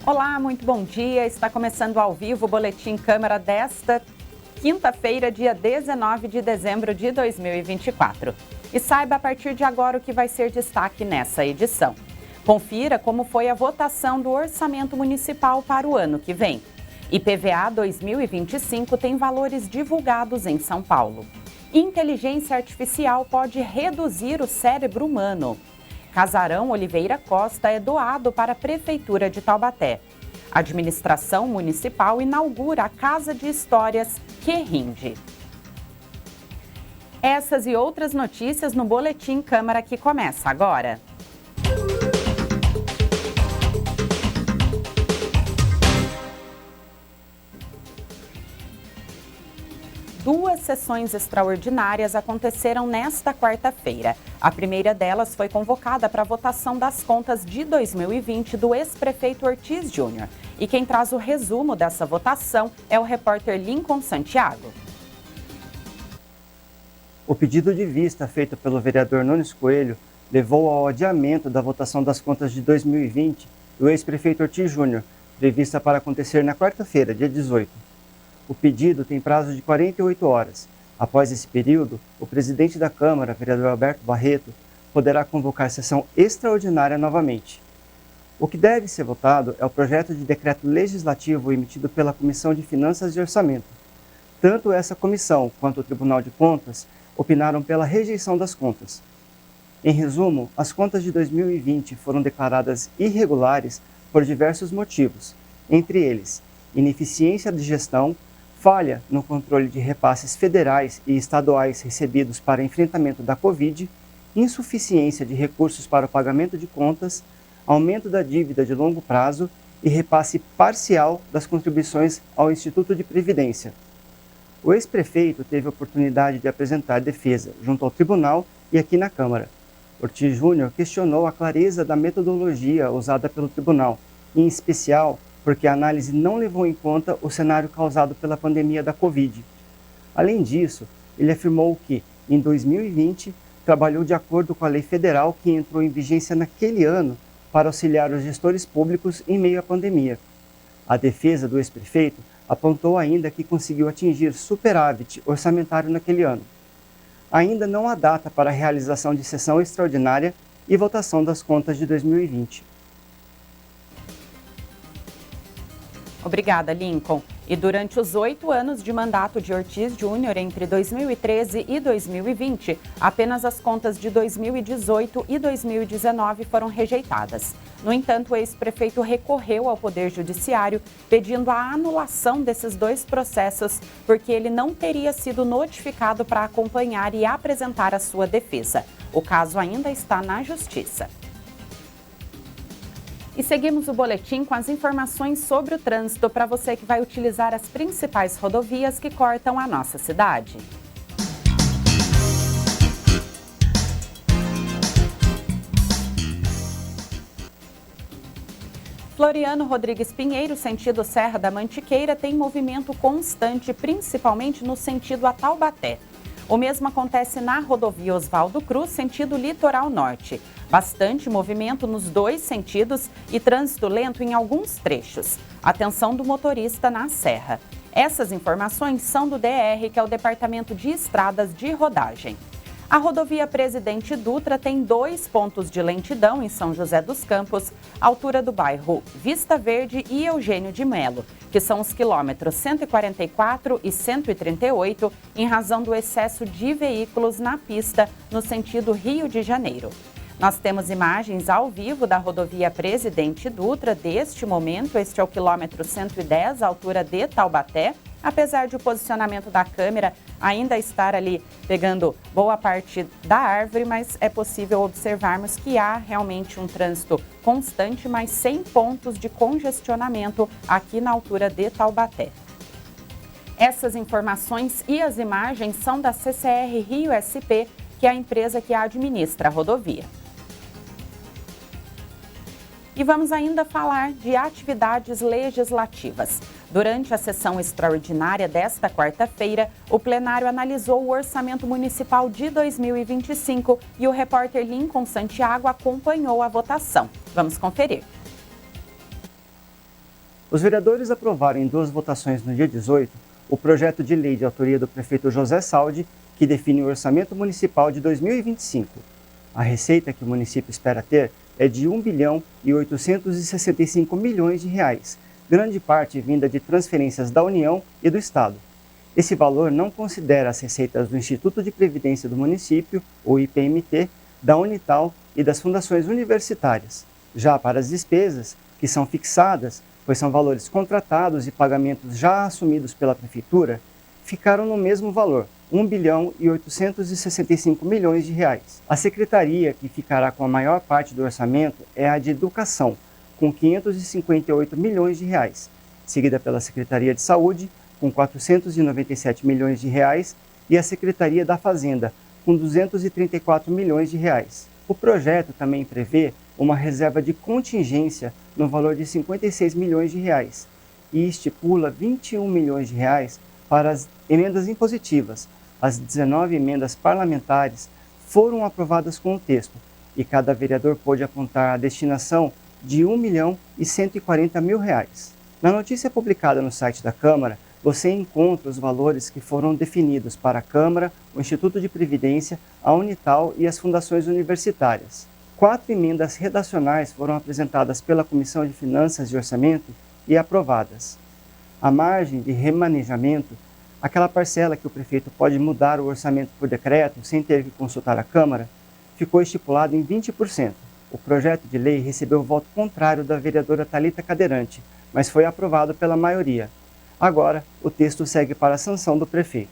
Olá, muito bom dia. Está começando ao vivo o Boletim Câmara desta quinta-feira, dia 19 de dezembro de 2024. E saiba a partir de agora o que vai ser destaque nessa edição. Confira como foi a votação do Orçamento Municipal para o ano que vem. IPVA 2025 tem valores divulgados em São Paulo. Inteligência artificial pode reduzir o cérebro humano. Casarão Oliveira Costa é doado para a Prefeitura de Taubaté. A administração municipal inaugura a Casa de Histórias Que Rinde. Essas e outras notícias no Boletim Câmara que começa agora. Duas sessões extraordinárias aconteceram nesta quarta-feira. A primeira delas foi convocada para a votação das contas de 2020 do ex-prefeito Ortiz Júnior. E quem traz o resumo dessa votação é o repórter Lincoln Santiago. O pedido de vista feito pelo vereador Nunes Coelho levou ao adiamento da votação das contas de 2020 do ex-prefeito Ortiz Júnior, prevista para acontecer na quarta-feira, dia 18. O pedido tem prazo de 48 horas. Após esse período, o presidente da Câmara, vereador Alberto Barreto, poderá convocar sessão extraordinária novamente. O que deve ser votado é o projeto de decreto legislativo emitido pela Comissão de Finanças e Orçamento. Tanto essa comissão quanto o Tribunal de Contas opinaram pela rejeição das contas. Em resumo, as contas de 2020 foram declaradas irregulares por diversos motivos, entre eles, ineficiência de gestão, falha no controle de repasses federais e estaduais recebidos para enfrentamento da Covid, insuficiência de recursos para o pagamento de contas, aumento da dívida de longo prazo e repasse parcial das contribuições ao Instituto de Previdência. O ex-prefeito teve a oportunidade de apresentar defesa junto ao tribunal e aqui na Câmara. Ortiz Júnior questionou a clareza da metodologia usada pelo tribunal, em especial porque a análise não levou em conta o cenário causado pela pandemia da Covid. Além disso, ele afirmou que, em 2020, trabalhou de acordo com a lei federal que entrou em vigência naquele ano para auxiliar os gestores públicos em meio à pandemia. A defesa do ex-prefeito apontou ainda que conseguiu atingir superávit orçamentário naquele ano. Ainda não há data para a realização de sessão extraordinária e votação das contas de 2020. Obrigada, Lincoln. E durante os 8 anos de mandato de Ortiz Júnior, entre 2013 e 2020, apenas as contas de 2018 e 2019 foram rejeitadas. No entanto, o ex-prefeito recorreu ao Poder Judiciário pedindo a anulação desses dois processos, porque ele não teria sido notificado para acompanhar e apresentar a sua defesa. O caso ainda está na Justiça. E seguimos o boletim com as informações sobre o trânsito para você que vai utilizar as principais rodovias que cortam a nossa cidade. Floriano Rodrigues Pinheiro, sentido Serra da Mantiqueira, tem movimento constante, principalmente no sentido a Taubaté. O mesmo acontece na rodovia Oswaldo Cruz, sentido Litoral Norte. Bastante movimento nos dois sentidos e trânsito lento em alguns trechos. Atenção do motorista na Serra. Essas informações são do DR, que é o Departamento de Estradas de Rodagem. A rodovia Presidente Dutra tem 2 pontos de lentidão em São José dos Campos, altura do bairro Vista Verde e Eugênio de Melo, que são os quilômetros 144 e 138, em razão do excesso de veículos na pista no sentido Rio de Janeiro. Nós temos imagens ao vivo da rodovia Presidente Dutra deste momento. Este é o quilômetro 110, altura de Taubaté. Apesar de o posicionamento da câmera ainda estar ali pegando boa parte da árvore, mas é possível observarmos que há realmente um trânsito constante, mas sem pontos de congestionamento aqui na altura de Taubaté. Essas informações e as imagens são da CCR Rio SP, que é a empresa que administra a rodovia. E vamos ainda falar de atividades legislativas. Durante a sessão extraordinária desta quarta-feira, o plenário analisou o Orçamento Municipal de 2025 e o repórter Lincoln Santiago acompanhou a votação. Vamos conferir. Os vereadores aprovaram em 2 votações no dia 18 o projeto de lei de autoria do prefeito José Saldi, que define o orçamento municipal de 2025. A receita que o município espera ter é de 1 bilhão e 865 milhões de reais, grande parte vinda de transferências da União e do Estado. Esse valor não considera as receitas do Instituto de Previdência do Município, o IPMT, da Unital e das fundações universitárias. Já para as despesas, que são fixadas, pois são valores contratados e pagamentos já assumidos pela Prefeitura, ficaram no mesmo valor, 1 bilhão e 865 milhões de reais. A secretaria que ficará com a maior parte do orçamento é a de Educação, com 558 milhões de reais, seguida pela Secretaria de Saúde, com 497 milhões de reais, e a Secretaria da Fazenda, com 234 milhões de reais. O projeto também prevê uma reserva de contingência no valor de 56 milhões de reais e estipula 21 milhões de reais para as emendas impositivas. As 19 emendas parlamentares foram aprovadas com o texto e cada vereador pôde apontar a destinação de 1 milhão e 140 mil reais. Na notícia publicada no site da Câmara, você encontra os valores que foram definidos para a Câmara, o Instituto de Previdência, a Unital e as fundações universitárias. 4 emendas redacionais foram apresentadas pela Comissão de Finanças e Orçamento e aprovadas. A margem de remanejamento, aquela parcela que o prefeito pode mudar o orçamento por decreto sem ter que consultar a Câmara, ficou estipulada em 20%. O projeto de lei recebeu o voto contrário da vereadora Thalita Cadeirante, mas foi aprovado pela maioria. Agora, o texto segue para a sanção do prefeito.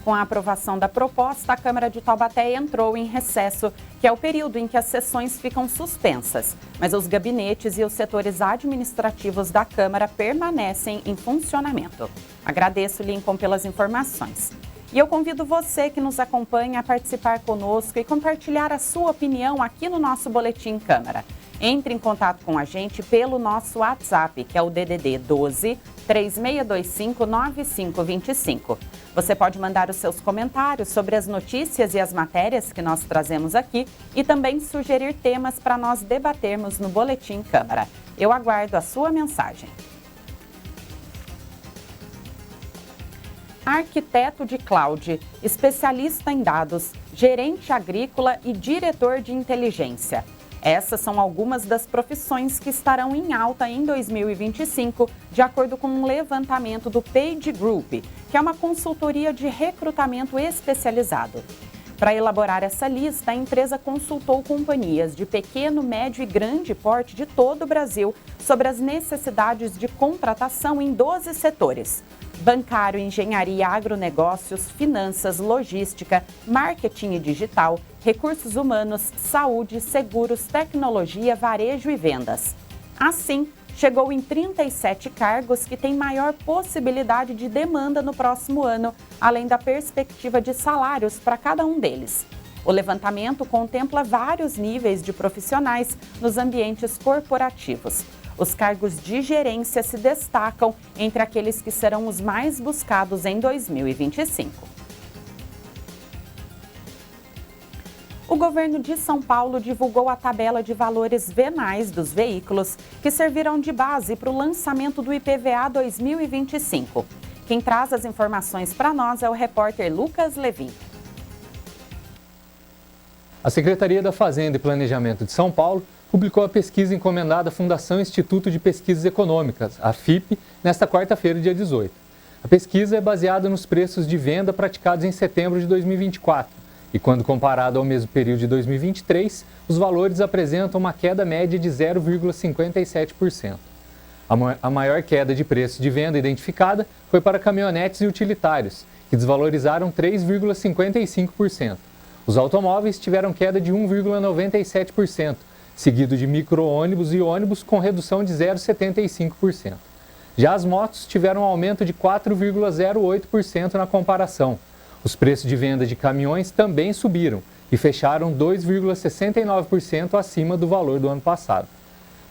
Com a aprovação da proposta, a Câmara de Taubaté entrou em recesso, que é o período em que as sessões ficam suspensas, mas os gabinetes e os setores administrativos da Câmara permanecem em funcionamento. Agradeço, Lincoln, pelas informações. E eu convido você que nos acompanha a participar conosco e compartilhar a sua opinião aqui no nosso Boletim Câmara. Entre em contato com a gente pelo nosso WhatsApp, que é o DDD 12 3625 9525. Você pode mandar os seus comentários sobre as notícias e as matérias que nós trazemos aqui e também sugerir temas para nós debatermos no Boletim Câmara. Eu aguardo a sua mensagem. Arquiteto de cloud, especialista em dados, gerente agrícola e diretor de inteligência. Essas são algumas das profissões que estarão em alta em 2025, de acordo com um levantamento do Page Group, que é uma consultoria de recrutamento especializado. Para elaborar essa lista, a empresa consultou companhias de pequeno, médio e grande porte de todo o Brasil sobre as necessidades de contratação em 12 setores: bancário, engenharia, agronegócios, finanças, logística, marketing e digital, recursos humanos, saúde, seguros, tecnologia, varejo e vendas. Assim, chegou em 37 cargos que têm maior possibilidade de demanda no próximo ano, além da perspectiva de salários para cada um deles. O levantamento contempla vários níveis de profissionais nos ambientes corporativos. Os cargos de gerência se destacam entre aqueles que serão os mais buscados em 2025. O governo de São Paulo divulgou a tabela de valores venais dos veículos que servirão de base para o lançamento do IPVA 2025. Quem traz as informações para nós é o repórter Lucas Levin. A Secretaria da Fazenda e Planejamento de São Paulo publicou a pesquisa encomendada à Fundação Instituto de Pesquisas Econômicas, a FIP, nesta quarta-feira, dia 18. A pesquisa é baseada nos preços de venda praticados em setembro de 2024 e, quando comparado ao mesmo período de 2023, os valores apresentam uma queda média de 0,57%. A maior queda de preço de venda identificada foi para caminhonetes e utilitários, que desvalorizaram 3,55%. Os automóveis tiveram queda de 1,97%, seguido de micro-ônibus e ônibus com redução de 0,75%. Já as motos tiveram um aumento de 4,08% na comparação. Os preços de venda de caminhões também subiram e fecharam 2,69% acima do valor do ano passado.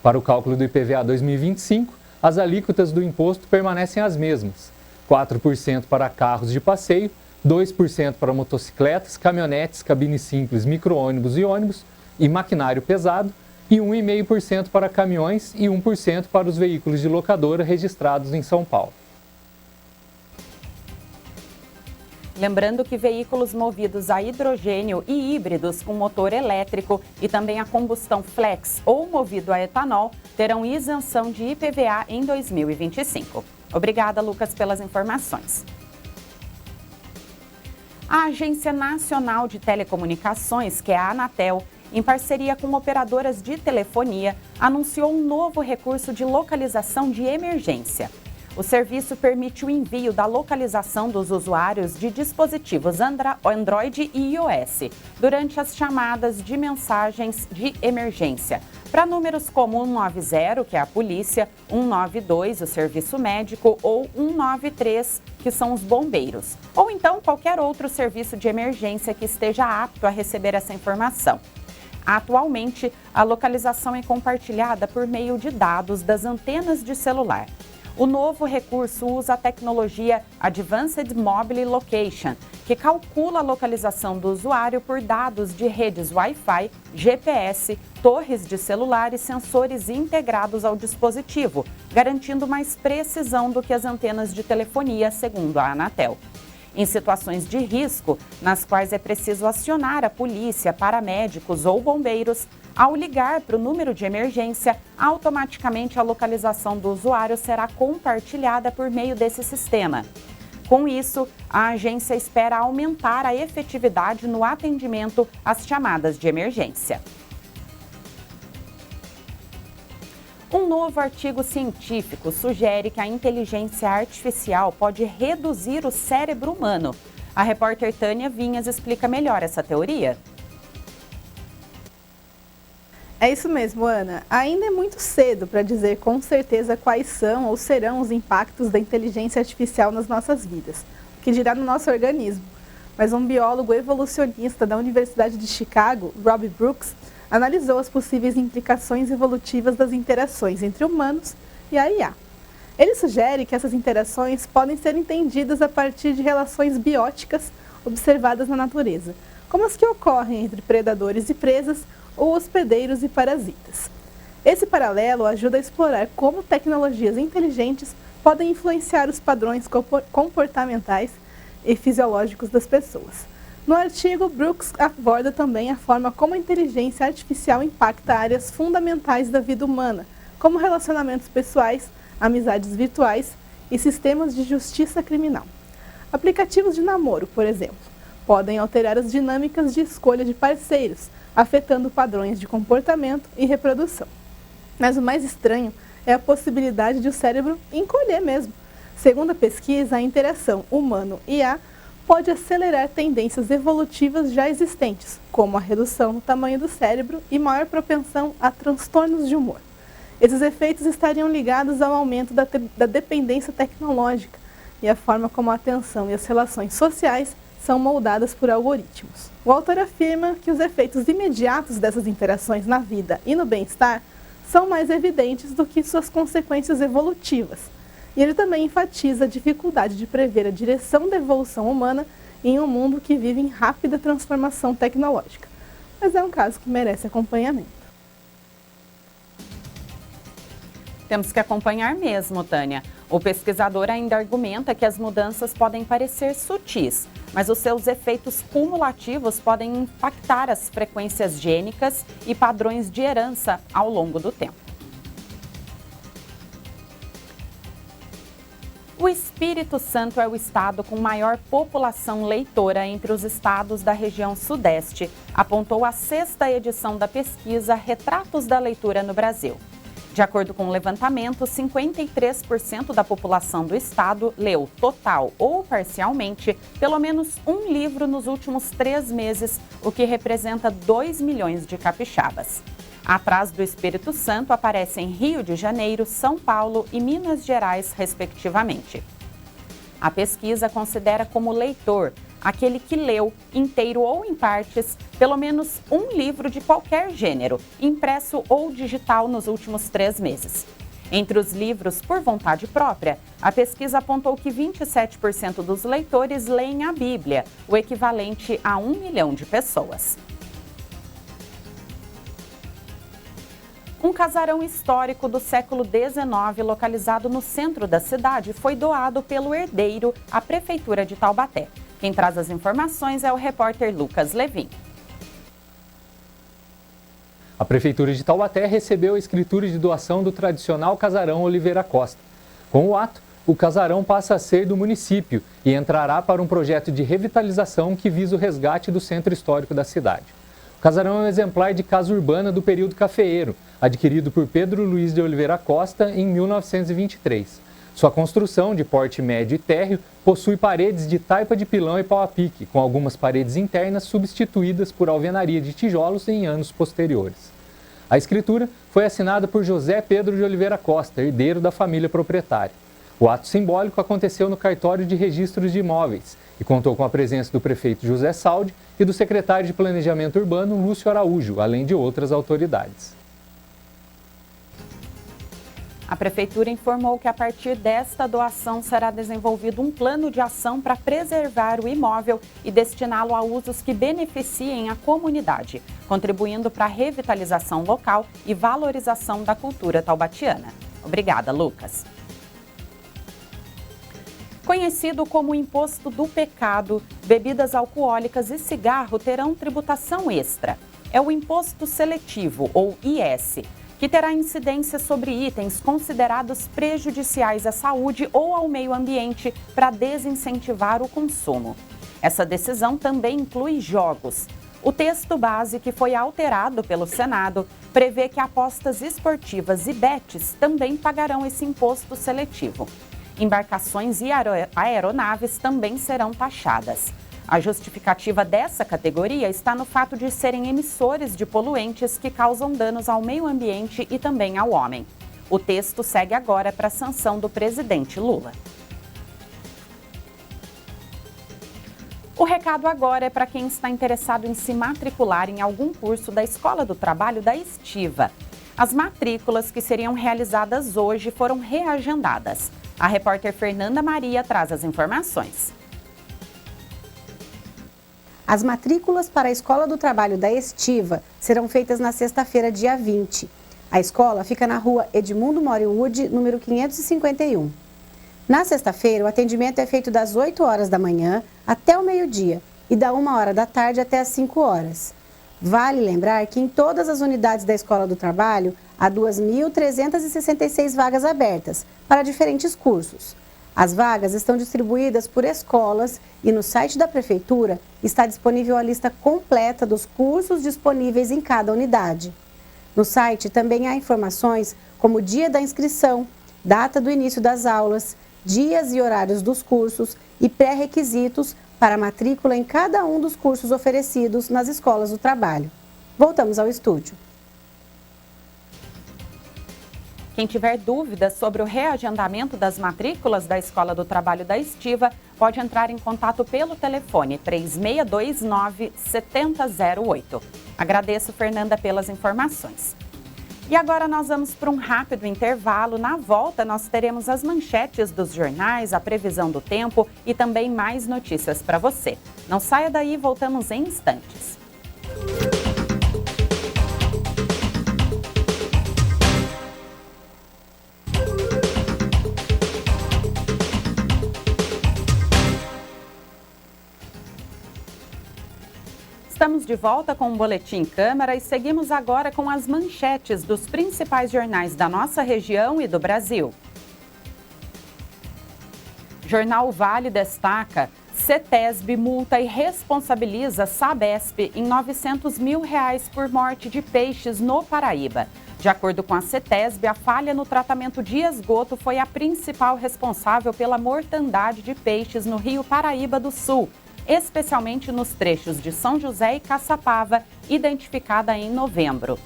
Para o cálculo do IPVA 2025, as alíquotas do imposto permanecem as mesmas: 4% para carros de passeio, 2% para motocicletas, caminhonetes, cabine simples, micro-ônibus e ônibus e maquinário pesado, e 1,5% para caminhões e 1% para os veículos de locadora registrados em São Paulo. Lembrando que veículos movidos a hidrogênio e híbridos com motor elétrico e também a combustão flex ou movido a etanol terão isenção de IPVA em 2025. Obrigada, Lucas, pelas informações. A Agência Nacional de Telecomunicações, que é a Anatel, em parceria com operadoras de telefonia, anunciou um novo recurso de localização de emergência. O serviço permite o envio da localização dos usuários de dispositivos Android e iOS durante as chamadas de mensagens de emergência para números como 190, que é a polícia, 192, o serviço médico, ou 193, que são os bombeiros, ou então qualquer outro serviço de emergência que esteja apto a receber essa informação. Atualmente, a localização é compartilhada por meio de dados das antenas de celular. O novo recurso usa a tecnologia Advanced Mobile Location, que calcula a localização do usuário por dados de redes Wi-Fi, GPS, torres de celular e sensores integrados ao dispositivo, garantindo mais precisão do que as antenas de telefonia, segundo a Anatel. Em situações de risco, nas quais é preciso acionar a polícia, paramédicos ou bombeiros, ao ligar para o número de emergência, automaticamente a localização do usuário será compartilhada por meio desse sistema. Com isso, a agência espera aumentar a efetividade no atendimento às chamadas de emergência. Um novo artigo científico sugere que a inteligência artificial pode reduzir o cérebro humano. A repórter Tânia Vinhas explica melhor essa teoria. É isso mesmo, Ana. Ainda é muito cedo para dizer com certeza quais são ou serão os impactos da inteligência artificial nas nossas vidas, o que dirá no nosso organismo. Mas um biólogo evolucionista da Universidade de Chicago, Rob Brooks, analisou as possíveis implicações evolutivas das interações entre humanos e a IA. Ele sugere que essas interações podem ser entendidas a partir de relações bióticas observadas na natureza, como as que ocorrem entre predadores e presas ou hospedeiros e parasitas. Esse paralelo ajuda a explorar como tecnologias inteligentes podem influenciar os padrões comportamentais e fisiológicos das pessoas. No artigo, Brooks aborda também a forma como a inteligência artificial impacta áreas fundamentais da vida humana, como relacionamentos pessoais, amizades virtuais e sistemas de justiça criminal. Aplicativos de namoro, por exemplo, podem alterar as dinâmicas de escolha de parceiros, afetando padrões de comportamento e reprodução. Mas o mais estranho é a possibilidade de o cérebro encolher mesmo. Segundo a pesquisa, a interação humano-IA pode acelerar tendências evolutivas já existentes, como a redução no tamanho do cérebro e maior propensão a transtornos de humor. Esses efeitos estariam ligados ao aumento da dependência tecnológica e à forma como a atenção e as relações sociais são moldadas por algoritmos. O autor afirma que os efeitos imediatos dessas interações na vida e no bem-estar são mais evidentes do que suas consequências evolutivas. E ele também enfatiza a dificuldade de prever a direção da evolução humana em um mundo que vive em rápida transformação tecnológica. Mas é um caso que merece acompanhamento. Temos que acompanhar mesmo, Tânia. O pesquisador ainda argumenta que as mudanças podem parecer sutis, mas os seus efeitos cumulativos podem impactar as frequências gênicas e padrões de herança ao longo do tempo. O Espírito Santo é o estado com maior população leitora entre os estados da região Sudeste, apontou a 6ª edição da pesquisa Retratos da Leitura no Brasil. De acordo com o levantamento, 53% da população do estado leu total ou parcialmente pelo menos um livro nos últimos 3 meses, o que representa 2 milhões de capixabas. Atrás do Espírito Santo aparecem Rio de Janeiro, São Paulo e Minas Gerais, respectivamente. A pesquisa considera como leitor aquele que leu, inteiro ou em partes, pelo menos um livro de qualquer gênero, impresso ou digital nos últimos 3 meses. Entre os livros por vontade própria, a pesquisa apontou que 27% dos leitores leem a Bíblia, o equivalente a 1 milhão de pessoas. Um casarão histórico do século XIX, localizado no centro da cidade, foi doado pelo herdeiro à Prefeitura de Taubaté. Quem traz as informações é o repórter Lucas Levin. A Prefeitura de Taubaté recebeu a escritura de doação do tradicional casarão Oliveira Costa. Com o ato, o casarão passa a ser do município e entrará para um projeto de revitalização que visa o resgate do centro histórico da cidade. O casarão é um exemplar de casa urbana do período cafeeiro, adquirido por Pedro Luiz de Oliveira Costa em 1923. Sua construção, de porte médio e térreo, possui paredes de taipa de pilão e pau a pique, com algumas paredes internas substituídas por alvenaria de tijolos em anos posteriores. A escritura foi assinada por José Pedro de Oliveira Costa, herdeiro da família proprietária. O ato simbólico aconteceu no cartório de registros de imóveis e contou com a presença do prefeito José Saldi e do secretário de Planejamento Urbano, Lúcio Araújo, além de outras autoridades. A Prefeitura informou que a partir desta doação será desenvolvido um plano de ação para preservar o imóvel e destiná-lo a usos que beneficiem a comunidade, contribuindo para a revitalização local e valorização da cultura taubatiana. Obrigada, Lucas. Conhecido como Imposto do Pecado, bebidas alcoólicas e cigarro terão tributação extra. É o Imposto Seletivo, ou IS, que terá incidência sobre itens considerados prejudiciais à saúde ou ao meio ambiente para desincentivar o consumo. Essa decisão também inclui jogos. O texto base, que foi alterado pelo Senado, prevê que apostas esportivas e bets também pagarão esse imposto seletivo. Embarcações e aeronaves também serão taxadas. A justificativa dessa categoria está no fato de serem emissores de poluentes que causam danos ao meio ambiente e também ao homem. O texto segue agora para a sanção do presidente Lula. O recado agora é para quem está interessado em se matricular em algum curso da Escola do Trabalho da Estiva. As matrículas que seriam realizadas hoje foram reagendadas. A repórter Fernanda Maria traz as informações. As matrículas para a Escola do Trabalho da Estiva serão feitas na sexta-feira, dia 20. A escola fica na rua Edmundo Moriwood, número 551. Na sexta-feira, o atendimento é feito das 8 horas da manhã até o meio-dia e da 1 hora da tarde até as 5 horas. Vale lembrar que em todas as unidades da Escola do Trabalho há 2.366 vagas abertas para diferentes cursos. As vagas estão distribuídas por escolas e no site da Prefeitura está disponível a lista completa dos cursos disponíveis em cada unidade. No site também há informações como o dia da inscrição, data do início das aulas, dias e horários dos cursos e pré-requisitos para a matrícula em cada um dos cursos oferecidos nas escolas do trabalho. Voltamos ao estúdio. Quem tiver dúvidas sobre o reagendamento das matrículas da Escola do Trabalho da Estiva, pode entrar em contato pelo telefone 3629-7008. Agradeço, Fernanda, pelas informações. E agora nós vamos para um rápido intervalo. Na volta, nós teremos as manchetes dos jornais, a previsão do tempo e também mais notícias para você. Não saia daí, voltamos em instantes. Estamos de volta com o Boletim Câmara e seguimos agora com as manchetes dos principais jornais da nossa região e do Brasil. Jornal Vale destaca: CETESB multa e responsabiliza Sabesp em R$900 mil por morte de peixes no Paraíba. De acordo com a CETESB, a falha no tratamento de esgoto foi a principal responsável pela mortandade de peixes no Rio Paraíba do Sul, especialmente nos trechos de São José e Caçapava, identificada em novembro.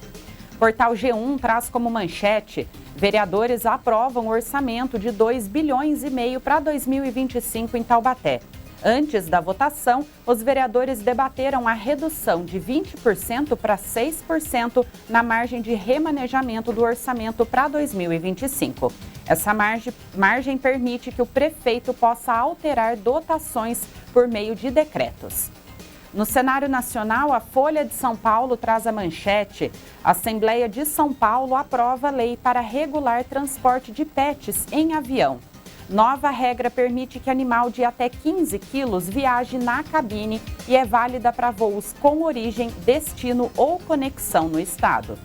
Portal G1 traz como manchete: vereadores aprovam orçamento de R$2,5 bilhões para 2025 em Taubaté. Antes da votação, os vereadores debateram a redução de 20% para 6% na margem de remanejamento do orçamento para 2025. Essa margem permite que o prefeito possa alterar dotações por meio de decretos. No cenário nacional, a Folha de São Paulo traz a manchete: a Assembleia de São Paulo aprova lei para regular transporte de pets em avião. Nova regra permite que animal de até 15 quilos viaje na cabine e é válida para voos com origem, destino ou conexão no estado.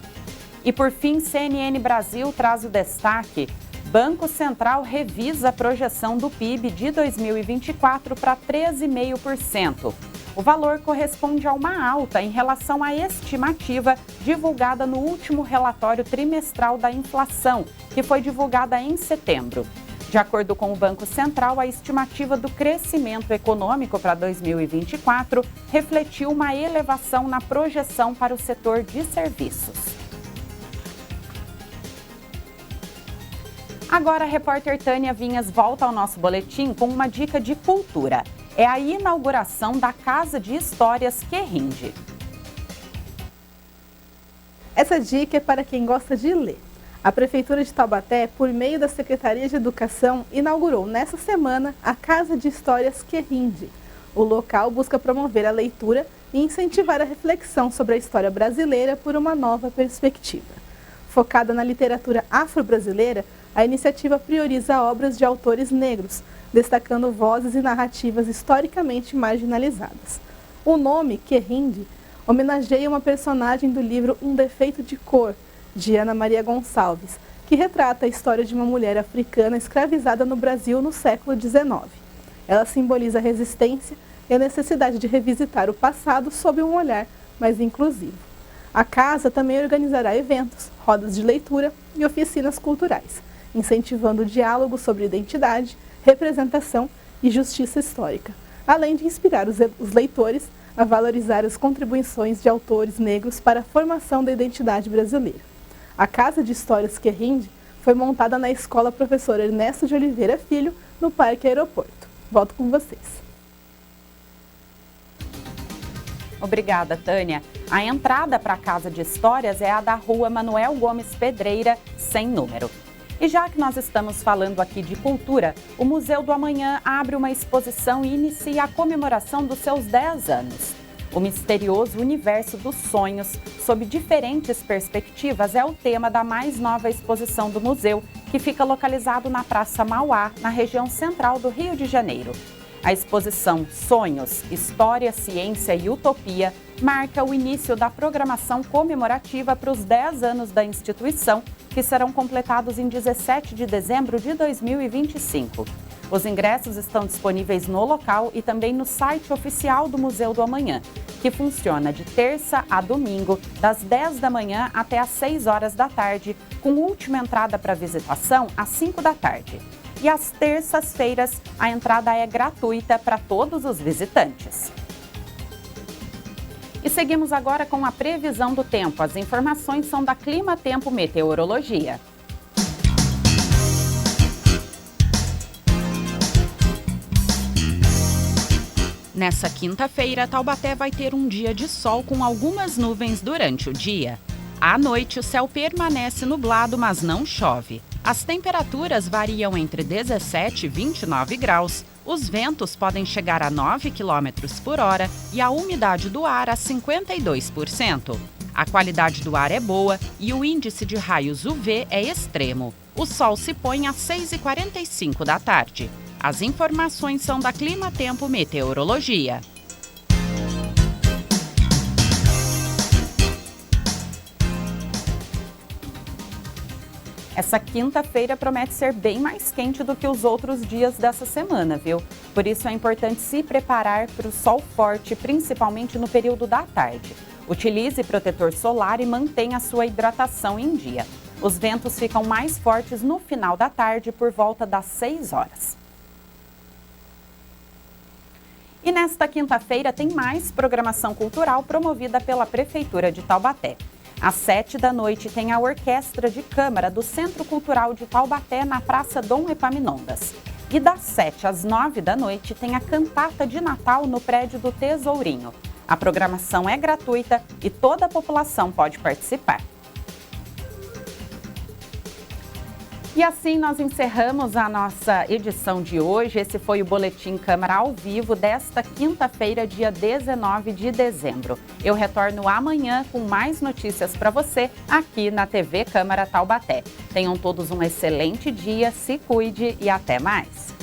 E por fim, CNN Brasil traz o destaque: Banco Central revisa a projeção do PIB de 2024 para 13,5%. O valor corresponde a uma alta em relação à estimativa divulgada no último relatório trimestral da inflação, que foi divulgada em setembro. De acordo com o Banco Central, a estimativa do crescimento econômico para 2024 refletiu uma elevação na projeção para o setor de serviços. Agora, a repórter Tânia Vinhas volta ao nosso boletim com uma dica de cultura. É a inauguração da Casa de Histórias Querrinde. Essa dica é para quem gosta de ler. A Prefeitura de Taubaté, por meio da Secretaria de Educação, inaugurou nesta semana a Casa de Histórias Querrinde. O local busca promover a leitura e incentivar a reflexão sobre a história brasileira por uma nova perspectiva. Focada na literatura afro-brasileira, a iniciativa prioriza obras de autores negros, destacando vozes e narrativas historicamente marginalizadas. O nome, Querrinde, homenageia uma personagem do livro Um Defeito de Cor, de Ana Maria Gonçalves, que retrata a história de uma mulher africana escravizada no Brasil no século XIX. Ela simboliza a resistência e a necessidade de revisitar o passado sob um olhar mais inclusivo. A casa também organizará eventos, rodas de leitura e oficinas culturais, incentivando o diálogo sobre identidade, representação e justiça histórica, além de inspirar os leitores a valorizar as contribuições de autores negros para a formação da identidade brasileira. A Casa de Histórias Querrinde foi montada na Escola Professor Ernesto de Oliveira Filho, no Parque Aeroporto. Volto com vocês. Obrigada, Tânia. A entrada para a Casa de Histórias é a da Rua Manuel Gomes Pedreira, sem número. E já que nós estamos falando aqui de cultura, o Museu do Amanhã abre uma exposição e inicia a comemoração dos seus 10 anos. O misterioso universo dos sonhos, sob diferentes perspectivas, é o tema da mais nova exposição do museu, que fica localizado na Praça Mauá, na região central do Rio de Janeiro. A exposição Sonhos, História, Ciência e Utopia marca o início da programação comemorativa para os 10 anos da instituição, que serão completados em 17 de dezembro de 2025. Os ingressos estão disponíveis no local e também no site oficial do Museu do Amanhã, que funciona de terça a domingo, das 10 da manhã até às 6 horas da tarde, com última entrada para visitação às 5 da tarde. E às terças-feiras, a entrada é gratuita para todos os visitantes. E seguimos agora com a previsão do tempo. As informações são da Clima Tempo Meteorologia. Nessa quinta-feira, Taubaté vai ter um dia de sol com algumas nuvens durante o dia. À noite, o céu permanece nublado, mas não chove. As temperaturas variam entre 17 e 29 graus. Os ventos podem chegar a 9 km por hora e a umidade do ar a 52%. A qualidade do ar é boa e o índice de raios UV é extremo. O sol se põe às 6h45 da tarde. As informações são da Clima Tempo Meteorologia. Essa quinta-feira promete ser bem mais quente do que os outros dias dessa semana, viu? Por isso é importante se preparar para o sol forte, principalmente no período da tarde. Utilize protetor solar e mantenha a sua hidratação em dia. Os ventos ficam mais fortes no final da tarde, por volta das 6 horas. E nesta quinta-feira tem mais programação cultural promovida pela Prefeitura de Taubaté. Às 7 da noite tem a Orquestra de Câmara do Centro Cultural de Taubaté na Praça Dom Epaminondas. E das 7 às 9 da noite tem a Cantata de Natal no prédio do Tesourinho. A programação é gratuita e toda a população pode participar. E assim nós encerramos a nossa edição de hoje. Esse foi o Boletim Câmara ao vivo desta quinta-feira, dia 19 de dezembro. Eu retorno amanhã com mais notícias para você aqui na TV Câmara Taubaté. Tenham todos um excelente dia, se cuide e até mais.